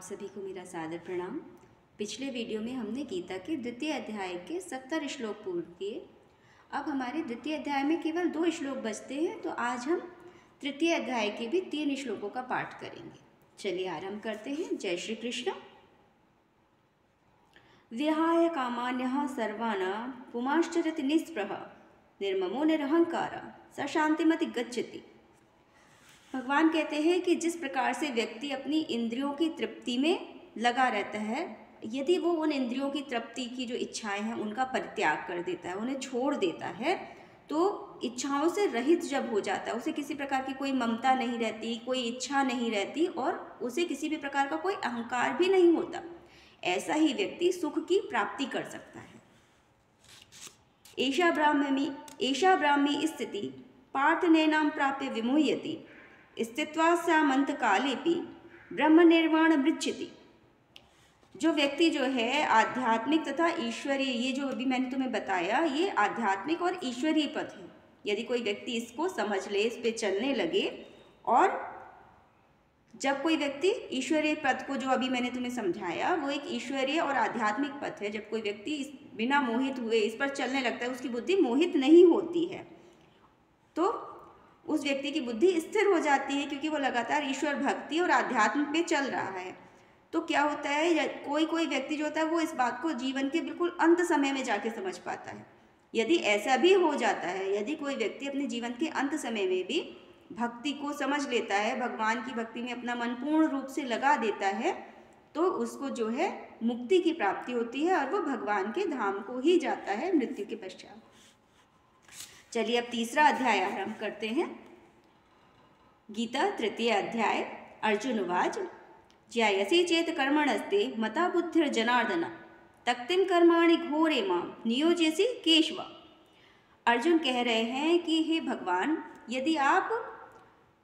सभी को मेरा सादर प्रणाम। पिछले वीडियो में हमने गीता के द्वितीय अध्याय के 70 श्लोक पूर्ण किए। अब हमारे द्वितीय अध्याय में केवल 2 श्लोक बचते हैं, तो आज हम तृतीय अध्याय के भी 3 श्लोकों का पाठ करेंगे। चलिए आरंभ करते हैं। जय श्री कृष्ण। विहाय कामान्यः सर्वान् पुमाश्चरति निःस्पृहः निर्ममो निरहंकार स शांतिमति गच्छति। भगवान कहते हैं कि जिस प्रकार से व्यक्ति अपनी इंद्रियों की तृप्ति में लगा रहता है, यदि वो उन इंद्रियों की तृप्ति की जो इच्छाएं हैं उनका परित्याग कर देता है, उन्हें छोड़ देता है, तो इच्छाओं से रहित जब हो जाता है, उसे किसी प्रकार की कोई ममता नहीं रहती, कोई इच्छा नहीं रहती और उसे किसी भी प्रकार का कोई अहंकार भी नहीं होता, ऐसा ही व्यक्ति सुख की प्राप्ति कर सकता है। एषा ब्राह्मी स्थिति पार्थ नैनां प्राप्य विमुह्यति स्थित्वास्यामंत कालेपि ब्रह्म निर्वाण मृच्छति। जो व्यक्ति जो है आध्यात्मिक तथा ईश्वरीय, ये जो अभी मैंने तुम्हें बताया, ये आध्यात्मिक और ईश्वरीय पथ है। यदि कोई व्यक्ति इसको समझ ले, इस पे चलने लगे, और जब कोई व्यक्ति ईश्वरीय पथ को, जो अभी मैंने तुम्हें समझाया, वो एक ईश्वरीय और आध्यात्मिक पथ है। जब कोई व्यक्ति बिना मोहित हुए इस पर चलने लगता है, उसकी बुद्धि मोहित नहीं होती है, तो उस व्यक्ति की बुद्धि स्थिर हो जाती है, क्योंकि वो लगातार ईश्वर भक्ति और आध्यात्म पे चल रहा है। तो क्या होता है, कोई व्यक्ति जो होता है वो इस बात को जीवन के बिल्कुल अंत समय में जाके समझ पाता है। यदि ऐसा भी हो जाता है, यदि कोई व्यक्ति अपने जीवन के अंत समय में भी भक्ति को समझ लेता है, भगवान की भक्ति में अपना मन पूर्ण रूप से लगा देता है, तो उसको जो है मुक्ति की प्राप्ति होती है और वो भगवान के धाम को ही जाता है मृत्यु के पश्चात। चलिए अब तीसरा अध्याय आरंभ करते हैं। गीता तृतीय अध्याय। अर्जुन उवाच ज्यायसि चेत कर्मणस्ते मता बुद्धिर्जनार्दन तक्तिं कर्माणि घोरे मां नियोज्यसि केशव। अर्जुन कह रहे हैं कि हे भगवान, यदि आप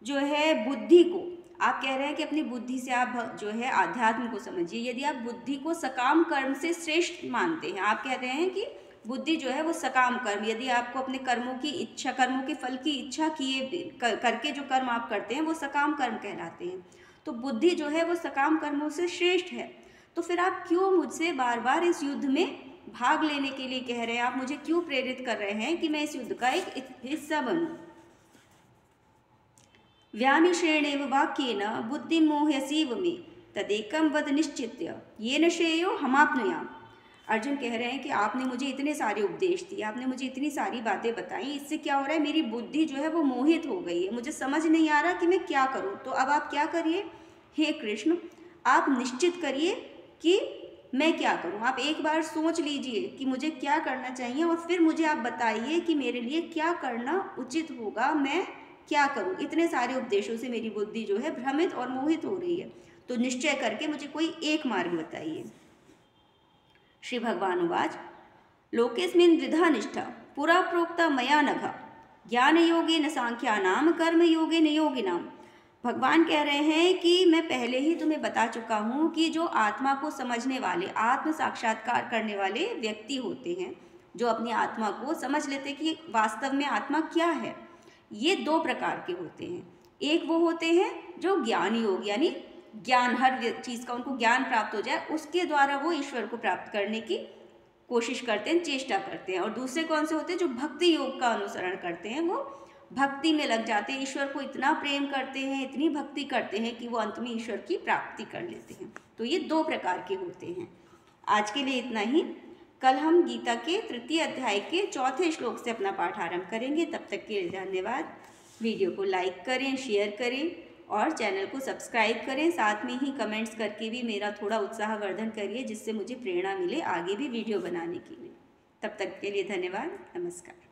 जो है बुद्धि को, आप कह रहे हैं कि अपनी बुद्धि से आप जो है आध्यात्म को समझिए। यदि आप बुद्धि को सकाम कर्म से श्रेष्ठ मानते हैं, आप कहते हैं कि बुद्धि जो है वो सकाम कर्म, यदि आपको अपने कर्मों की इच्छा, कर्मों के फल की इच्छा किए करके जो कर्म आप करते हैं वो सकाम कर्म कहलाते हैं, तो बुद्धि जो है वो सकाम कर्मों से श्रेष्ठ है। तो फिर आप क्यों मुझसे बार बार इस युद्ध में भाग लेने के लिए कह रहे हैं? आप मुझे क्यों प्रेरित कर रहे हैं कि मैं इस युद्ध का एक हिस्सा बनूं? व्यामिश्रेणेव वाक्येन बुद्धिं मोह्यसीव मे तदेकं वद निश्चित्य येन श्रेयो हमाप्नुयाम्। अर्जुन कह रहे हैं कि आपने मुझे इतने सारे उपदेश दिए, आपने मुझे इतनी सारी बातें बताई, इससे क्या हो रहा है, मेरी बुद्धि जो है वो मोहित हो गई है, मुझे समझ नहीं आ रहा कि मैं क्या करूं। तो अब आप क्या करिए, हे कृष्ण, आप निश्चित करिए कि मैं क्या करूं। आप एक बार सोच लीजिए कि मुझे क्या करना चाहिए और फिर मुझे आप बताइए कि मेरे लिए क्या करना उचित होगा, मैं क्या करूं। इतने सारे उपदेशों से मेरी बुद्धि जो है भ्रमित और मोहित हो रही है, तो निश्चय करके मुझे कोई एक मार्ग बताइए। श्री भगवान उवाच लोकेस्मिन् द्विधा निष्ठा पुरा प्रोक्ता मया नघ ज्ञान योगेन सांख्यानाम कर्म योगेन योगिनाम। भगवान कह रहे हैं कि मैं पहले ही तुम्हें बता चुका हूँ कि जो आत्मा को समझने वाले, आत्म साक्षात्कार करने वाले व्यक्ति होते हैं, जो अपनी आत्मा को समझ लेते कि वास्तव में आत्मा क्या है, ये 2 प्रकार के होते हैं। एक वो होते हैं जो ज्ञान योग, यानी ज्ञान, हर चीज़ का उनको ज्ञान प्राप्त हो जाए, उसके द्वारा वो ईश्वर को प्राप्त करने की कोशिश करते हैं, चेष्टा करते हैं। और दूसरे कौन से होते हैं, जो भक्ति योग का अनुसरण करते हैं, वो भक्ति में लग जाते हैं, ईश्वर को इतना प्रेम करते हैं, इतनी भक्ति करते हैं कि वो अंत में ईश्वर की प्राप्ति कर लेते हैं। तो ये 2 प्रकार के होते हैं। आज के लिए इतना ही। कल हम गीता के तृतीय अध्याय के 4थे श्लोक से अपना पाठ आरंभ करेंगे। तब तक के लिए धन्यवाद। वीडियो को लाइक करें, शेयर करें और चैनल को सब्सक्राइब करें। साथ में ही कमेंट्स करके भी मेरा थोड़ा उत्साहवर्धन करिए, जिससे मुझे प्रेरणा मिले आगे भी वीडियो बनाने के लिए। तब तक के लिए धन्यवाद। नमस्कार।